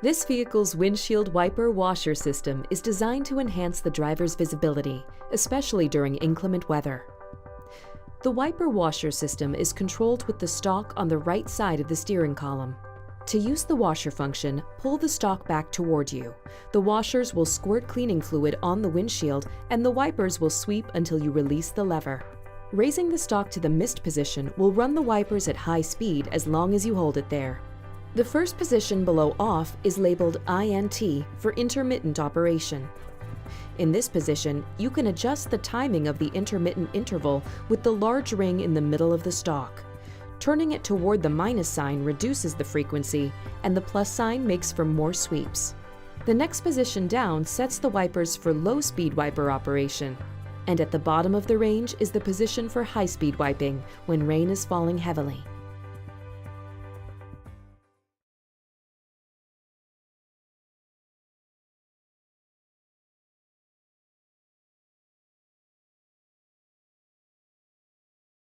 This vehicle's windshield wiper washer system is designed to enhance the driver's visibility, especially during inclement weather. The wiper washer system is controlled with the stalk on the right side of the steering column. To use the washer function, pull the stalk back toward you. The washers will squirt cleaning fluid on the windshield, and the wipers will sweep until you release the lever. Raising the stalk to the mist position will run the wipers at high speed as long as you hold it there. The first position below off is labeled INT for intermittent operation. In this position, you can adjust the timing of the intermittent interval with the large ring in the middle of the stalk. Turning it toward the minus sign reduces the frequency, and the plus sign makes for more sweeps. The next position down sets the wipers for low-speed wiper operation, and at the bottom of the range is the position for high-speed wiping when rain is falling heavily.